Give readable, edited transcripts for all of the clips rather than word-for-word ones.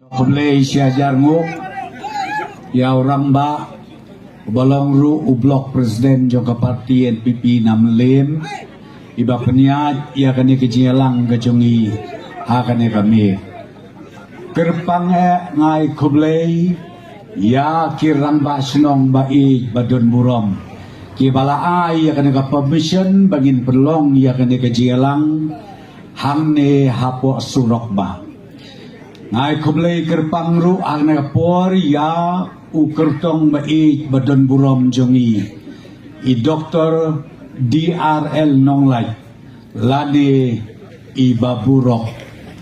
Pulay siya jarngo ya orang ba balong ru ublok presiden jong parti NPP namlim iba peniat ia kani kejialang kejongi hakane kami kerpang ngai kublay ya kirang ba senong baik badon burom ki bala ai ya kani ka permission bangin perlong ya kani kejialang hangne hapo surok ba ngai kublay kerpang ru ang por ya ukertong baik badon burom jongi i doktor DRL Nonglay lade iba burok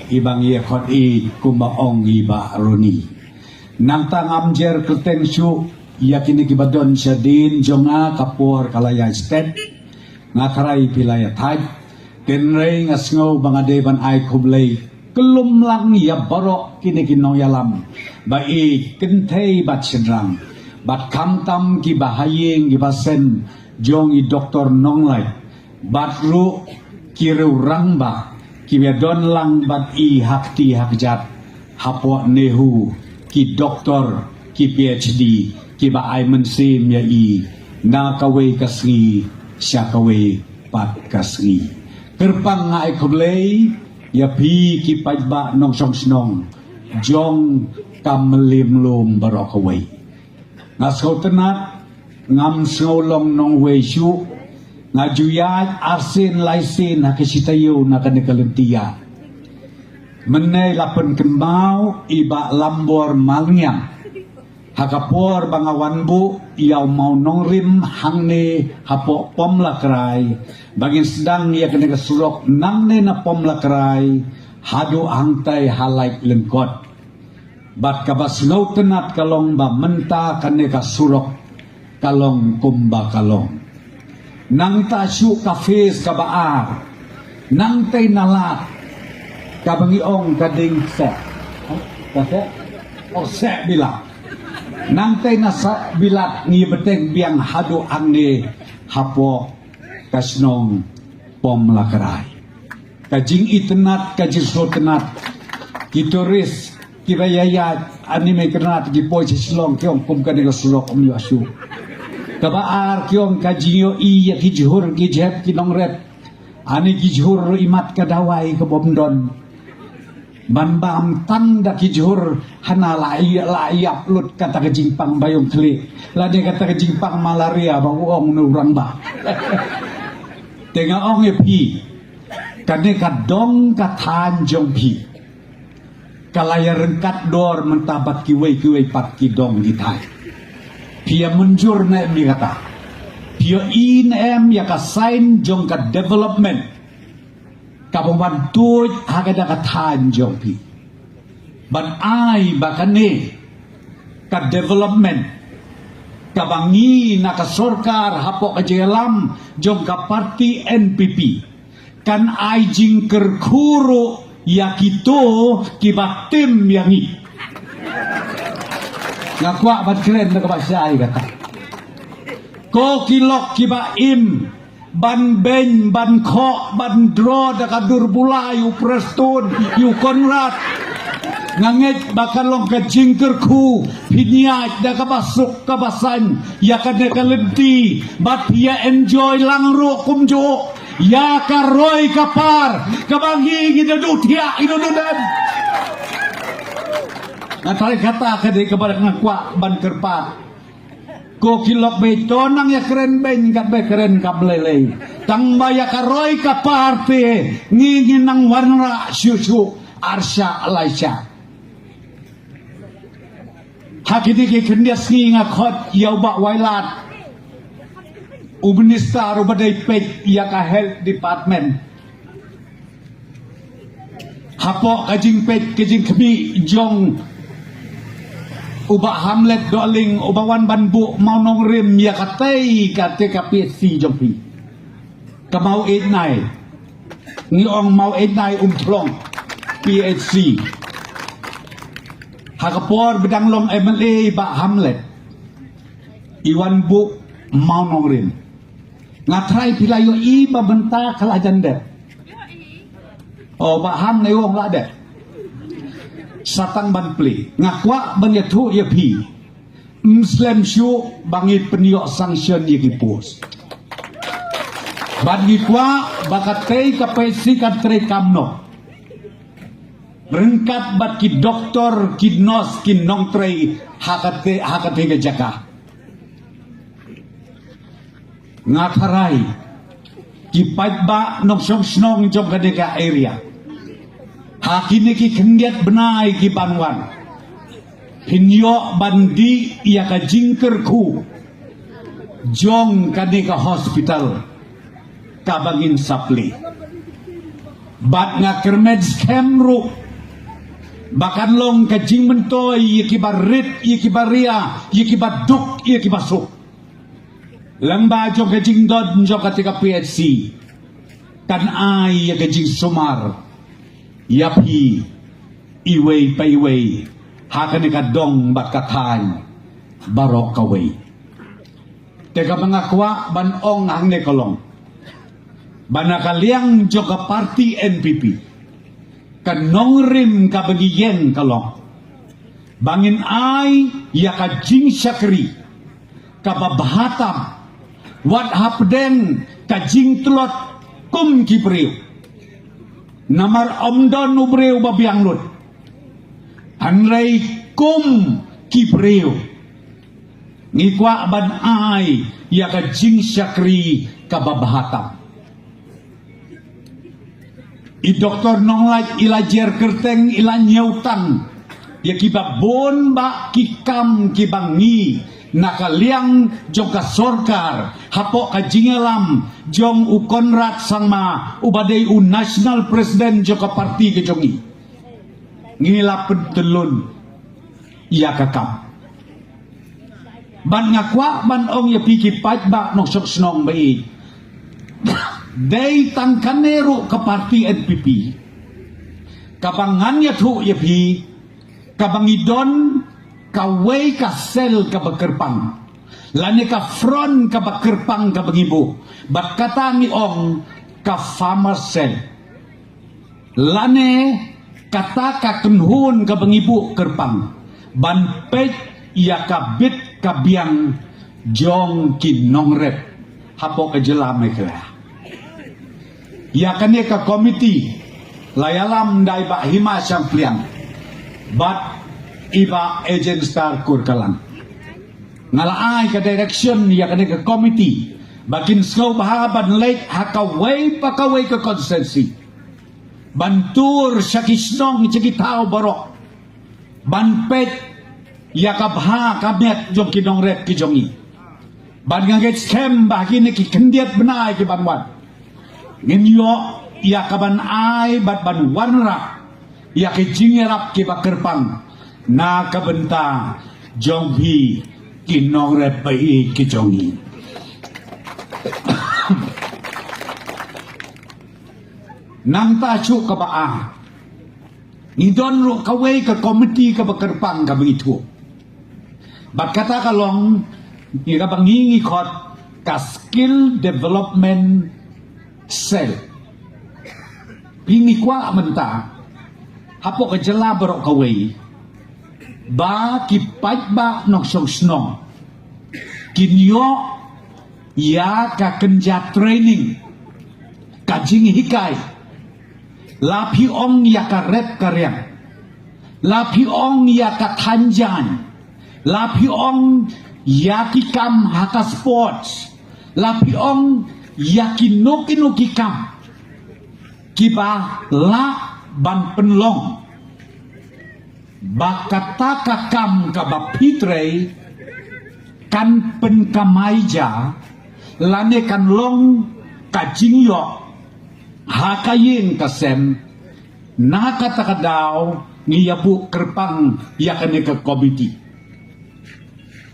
ibang yekot i kumaong iba roni nang tangam jer kerteng su yakini kibadon siya din jonga kapor kalaya state ngakaray pilaya tag tenrey ngasngaw bangadeban ay kublay kelum lang ya barok kini kinong yalam baik kentay bat sedrang bat kamtam ki bahayeng ki basen jong i doktor Nonglay bat ru kiru rangba ki bedon lang bat i hakti hakjat hapo nehu ki doktor ki PhD ki ba ay mensim ya i na kaway kasri siya kaway pat kasri kerpang nga ay kublay ya pi ki pajba nong song snong jong kamlim lum barokaway ngaskaw tenat ngam sngolong nong weisyu ngajuyat arsin laisin hakisitayo na kanikalantiya menay lapan kembau iba lambor malnyang hakapor bangawan bu iaw mau nongrim hangne hapo pom lakray bagin sedang ia kena kesurok nangne na pom lakray hado hangtay halay lengkot bat kabas no tenat kalong ba menta kena kasurok kalong kumba kalong nang tasyu kafes kabaar nang tay nalat kabangiong kading se kase o se bila nang tay nasa bilat ngi beteng biang hado angne hapo kasnong pom lakaray kajing itenat kajing so tenat kitoris kibayayat anime kenat gipoy sislong kiong kum kanega sulok om yasu kabaar kiong kajinyo iya kijhur kijhep kinong rep ani kijhur imat kadawai kebomdon banbam tanda kijhur hana layak lut kata kejimpang bayong kli lade kata kejimpang malaria bawong nurang ba tengah ong pi kane kadong katan jong pi kalaya rengkat dor mentabat kiwei pat kidong gitai pia munjur na mi kata pia in em ya ka sign jong ka development kabong tuj hagada katan jong pi ban ai bakane ka development kabangi nakasorkar hapo kajelam jong ka parti NPP kan ai jingker kuro yakito kibatim yangi ngakwa bat keren na kabasya ay kata ko kilok kibaim ban ben ban ko ban dro da kadur bulay yu preston yu konrad nganget bakalong ka jingker ku pinyat da kabasuk kabasan ya kada kalenti bat ya enjoy lang ro kumjo ya karoy kapar kabangi gidadutia inununan natari kata kadai kepada ngakwa ban kerpat ko kilok beto nang ya keren ben kat be keren kablele tang baya karoy kapar te ngingin nang warna syusyu arsya laisya hakiti ke kendias ngakot yau bak wailat Ubenista rubadai pek ia ka health department hapo kajing pek kajing kemi jong uba hamlet doling ubawan banbu mau nong rim ya katai kate KPSC jong pi kamau 89 ngiong mau 89 umtlong PHC hakapor bedang long MLA ba hamlet iwan bu mau nong rim ngatrai pilayo iba benta kalajan de oh ba ham na yung la de satang ban ple ngakwa ban yathu ya pi Muslim syu bangi peniok sanction ye ki pos ban gi kwa bakatei kapesi katre kamno rengkat bat ki doktor ki nos ki nongtrei hakate ke jaka ngatarai ki paitba nok snong jom kadeka area hakini ki kendiat benai ki banwan hinyo bandi ia ka jingkerku jong kadeka hospital kabangin sapli bat nga kermed skemru bakan long ka jing mentoy iki barit iki baria iki baduk iki basuk lamba jong ka jing dod jong katika PHC kan ay ka jing sumar yapi iway pa iway hakan ka dong bakatay barok kaway teka mga kwa banong ang nekolong banakaliang joka party NPP kan nongrim ka bagiyeng kalong bangin ay ya ka jing syakri ka babahatam wat hapden ka jing tulot kum kipriu namar omdon ubreu babiang lut anrei kum kipriu ngikwa ban ay ya ka jing syakri ka babahatam I doktor nonglaj ilajer kerteng ilan nyautan ya kiba bon ba kikam kibangi nakaliang jong ka sorkar hapo ka jingelam jong u Konrad sangma ubadai u national president jong ka parti ke jongi ngila pentelun iya kakam ban ngakwa ban ong ya piki pat ba nok sok snong bai day tangkanero ka parti NPP kabangan ya thu ya pi kabangidon kaway ka sel ka bakerpang lani ka front ka bakerpang ka bangibo bat kata ni ong ka farmer sel lani kata ka kenhun ka bangibo kerpang ban pet ya ka bit ka biang jong kinongrep hapo ka jelamay kaya ya kane ka committee layalam dai ba hima sampliang bat iba agent star kurkalang ngalaay ka direction ya kane ka committee bakin slow bahaban late hakaway pakaway ka consensi bantur syakisnong ichikitaw barok banpet ya kabha kamet jong kinongret ki jongi ban ngaget scam bahini ki kendiat benai ki banwan nginyo ya kaban ay bat ban warna ya ke jingerap ke bakerpang na kabenta jonghi kinongre pai ke jongi nang ta chu ka ba a ni don ru kaway ka committee ka bakerpang ka begitu bat kata kalong ni ka bangingi khot ka skill development sel pingi kwa menta hapo ka jela barok kaway ba kipat ba nok snong kinyo ya ka kenja training kajing hikay lapi ong ya ka rep karyang lapi ong ya ka tanjan lapi ong ya kikam haka sports lapi ong yakinok kikam kiba la ban penlong bakata kakam kabapitrei kan penkamaija lane kan long kajingyo hakayin kasem nakatakadaw ngiyabu kerpang yakane ka komiti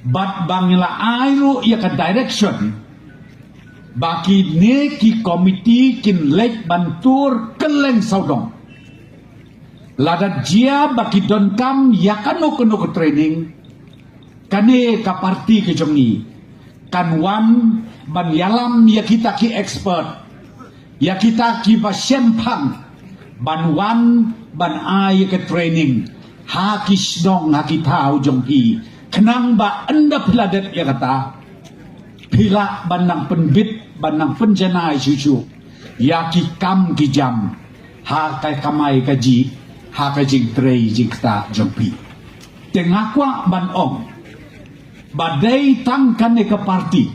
bat bangila ayro ya ka direction baki ne ki komiti kin lek bantur keleng saudong lada jia baki don kam yakano kono training kane ka parti ke jongi kan wan ban yalam ya kita ki expert ya kita ki ba sempang ban wan ban ai ke training hakis dong hakitau jong pi kenang ba anda piladet ya kata pila banang penbit banang penjanai susu ya ki kam ki jam ha kai kamai kaji ha kaji trei jikta jong pi tengakwa ban ong badai tangkan ke parti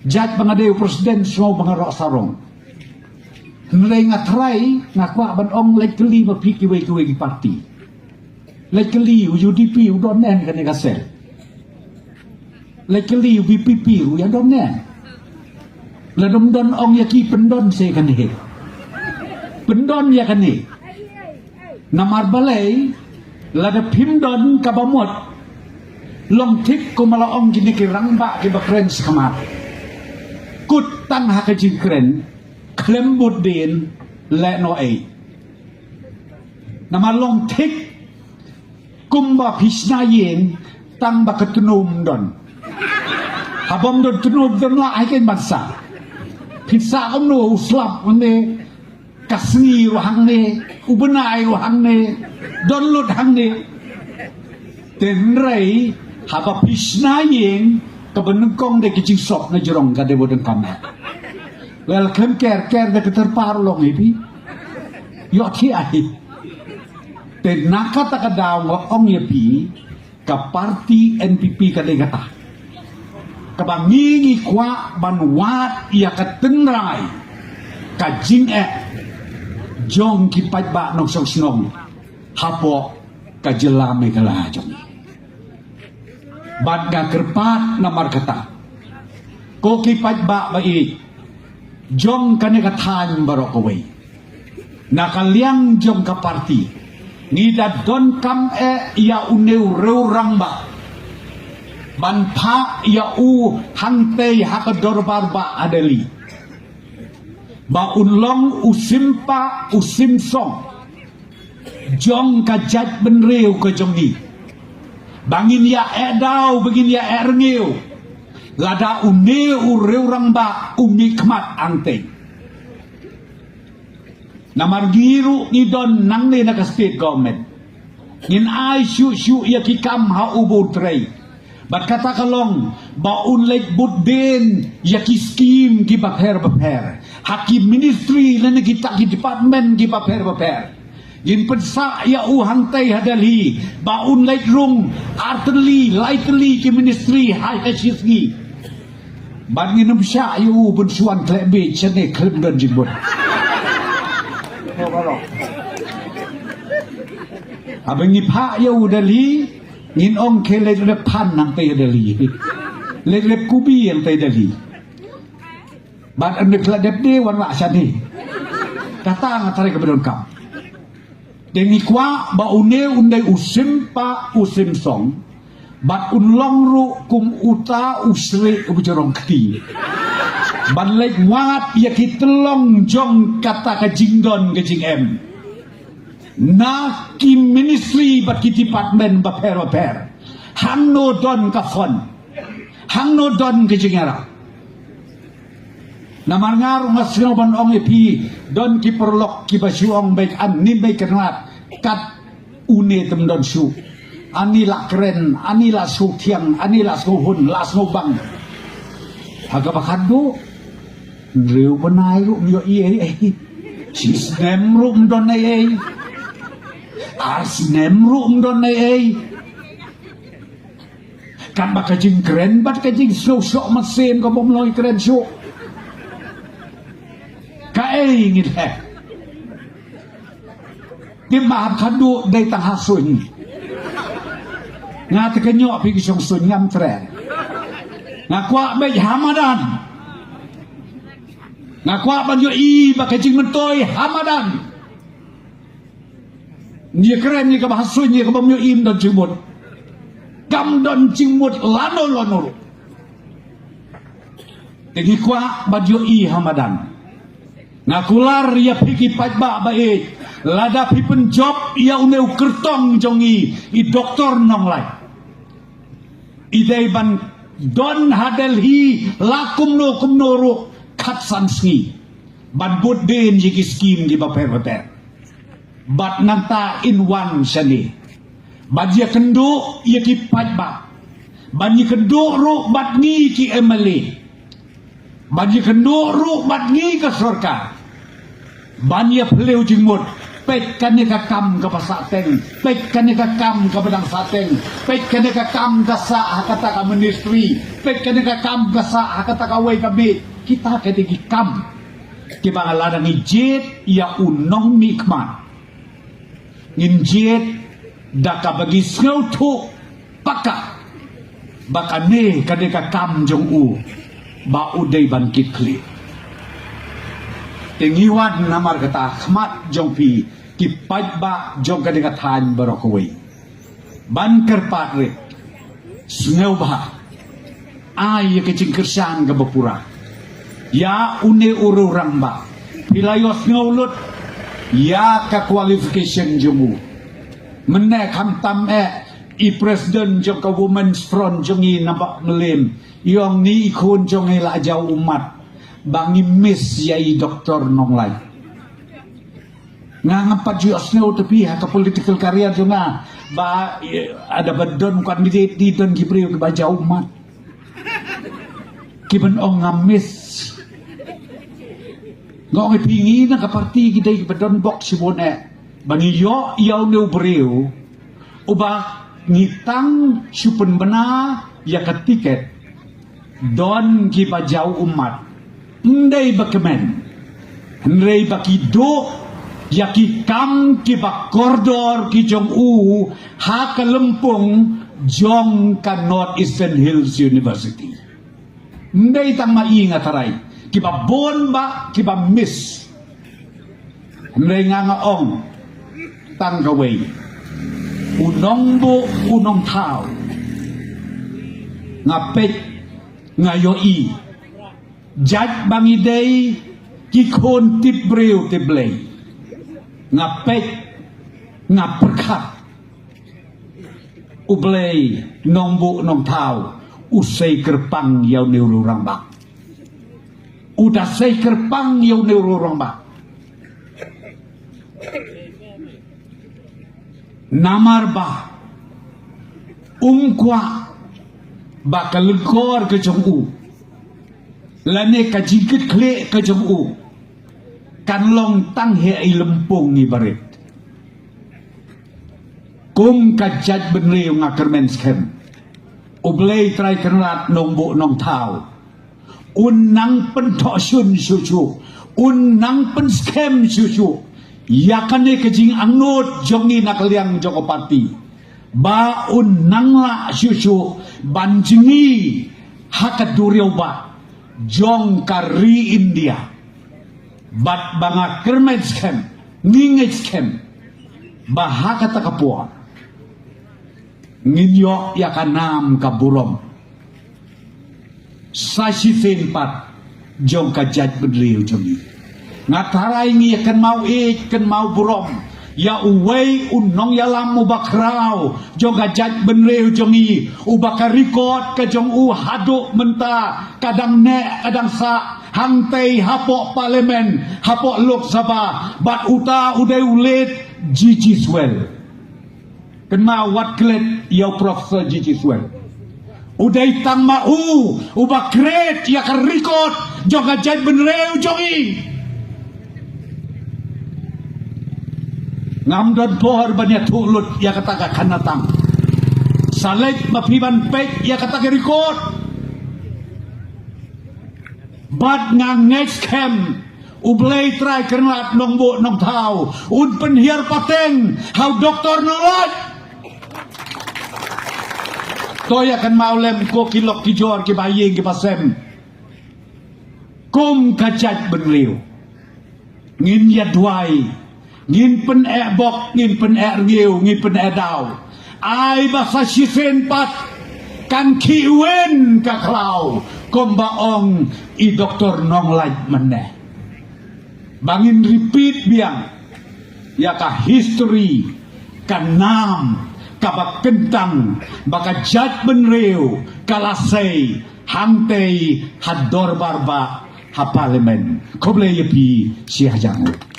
jat bangadeu presiden semua bangarok sarong nilai ngatrai ngakwa ban ong lekeli mapiki we parti lekeli UDP udonen kan kasel lekeli BPP yang donen la dom don ong yaki pendon se kan he pendon ya kan ni namar balai la da pimdon kabamot long tik ko mala ong gini ki rangba ki bakren skamat kut tang ha ka jingkren klem budin le no ei nama long tik kumba pisna yen tang ba ketunum don habom don tunum don la ai ken bansa pizza om no uslap ne kasni rohang ne ubenai rohang ne don lut hang ne tenrei haba pisna yen kebenengkong de kicing sop na jerong ka de boden kamet lel kem ker de keterpar long ipi yo ti ai te nakata ka daw ong yepi ka parti NPP ka de kata kabangingi kwa banwat ya ka tenrai ka jing jong ki pat ba nok song snong hapo ka jelame kala jong bad ga kerpat namar kata ko ki pat ba bai jong kane kathan barok away nakaliang jong ka parti nida don kam ya uneu reurang ba ban pa ya u hangte hakador barba adeli ba unlong usimpa usimsong jong ka jat benreu ka jong ni bangin ya edau begin ya erngeu lada uneu reurang ba umikmat ante namar giru ni don nang le na ka state government ngin ai shu ya ki kam ha ubu trei bat kata kalong ba unlek budden ya ki scheme ki baper hakim ministry lene kita ki department ki baper yin pensa ya u hantai hadali ba unlek rung artli lightly ki ministry hai ka shisgi ban ngin sya yu bensuan klebe chene klem don jimbot abang ni pa ya u dali ngin ong kele le pan nang te dali le kubi yang te dali ban ande kladep de wan la sani kata ngatare ke bedon kam dengi kwa ba une undai usim pa usim song bat unlong ru kum uta usre ujarong kti ban lek wat ya kitelong jong kata ka jingdon ke jing em na ki ministry bat ki department ba per hang no don ka fon hang no don ke jingara namar ngaru masno ban ong epi don ki perlok ki basuong baik an ni baik kenat kat une tem don su ani la keren ani la su tiang ani la su hun la su bang haga bakado riu benai ru yo ie sistem rum don ei asnem rum don ei kan bakajing keren bat kajing so masen ko bom loy keren so kae ngit he di mahab kadu dai tang hasun ngate kenyo pi kisong sun ngam tren ngakwa be hamadan ngakwa ban yo i bakajing mentoy hamadan ni keren ni ka hasun ni ka bom yo im don jimut kam don jimut lano tegi kwa ban yo i hamadan ngakular ya piki pajba baik lada pi penjob ya uneu kertong jongi i doktor nong lai idai ban don hadel hi lakum no ro kat sansngi ban budden jiki skim di baper bat nanta in one sani bajia kendo ia ki pajba banyi kendo ru bat ni ki emali banyi kendo ru bat ni ke sorka banyi peleu jingmut pek kan ka kam ka pasateng pek kan ka kam ka badang sateng pek kan ka kam ka sa hakata ka ministry pek kan ka kam ka sa hakata ka wei kami kita ka digi kam ki bangala ni jet ya unong nikmat ngin jet da ka bagi snau tu paka bakane ka de ka kam jong u ba udai bangkit kli tengiwan namar kata khmat jong pi ki pajba jong ka de ka than barokoi ban kerpat re snau ba ai ke cingkersan ka bapura ya une uru ramba pilayos ngaulut ya ka qualification jomu mene kam tam i president jong ka women's front jong i nampak melim yong ni ikun jong i la jau umat bangi miss yai doktor nong lai ngampat ju osno tapi ha ka political career jonga ba ada badon kan di don gibriu ke baja umat kiben ong ngamis ngong pingi na ka parti kita badon box sibone bangi yo yaw ne ubriu uba ngitang supen bena ya ka tiket don ki bajau umat ndai bakemen ndai bakido ya ki kam ki bakordor ki jong u ha ka lempung jong ka North Eastern Hills University ndai tang mainga tarai ki ba bon ba ki ba miss ndai nga ong tang gaway unong bu unong tao ngapet ngayoi jat bangi day ki kon tibreu tiblay ngapet ngaperkat ublay nong bu nong tao usay kerpang yaw neururang bak udah say kerpang yaw neururang bak namar ba umkwa bakal legor ke jong u lane ka jingkit kle ke jong u kan long tang he ai lempung ni barit kum ka jat benri ngaker menskem ublei trai kenrat nong bu nong tau unang pentok sun susu unang penskem susu yakane kejing angut jongi nakaliang joko parti ba unang la susu banjingi hakat duriau ba jong kari India bat banga kermet skem nginget skem ba hakat kapua nginyo yakanam kaburom sashi senpat jong kajat bedriu jongi ngatarai ngi kan mau kan mau burom ya uwei unong ya lam ubakrau jong kajat benreu jongi ubakarikot ke jong u haduk menta kadang ne kadang sa hangtei hapok parlemen hapok lok sabah bat uta udai ulet Gigi Swell kena wat klet ya Profesor Gigi Swell udai tang mau ubakret ya karikot jong kajat benreu jongi ngamdon pohar banyak tulut ya kata kanatang salek mapiban pek ya kata kerikot bat nganget kem ublei try kernat nong bu nong tau un penhiar pateng hau doktor nolot toya kan maulem ko kilok kijor ki baying ki pasem kum kajat benriu ngin ya duai ngin pen bok ngin pen riu ngin pen dau ai basa sisen pat kan kiwen ka klau kombaong i doktor nong laj meneh bangin repeat biang ya ka history ka nam ka bak kentang baka jat benreu kalasei hangtei hador barba ha parlemen koble yepi si hajangu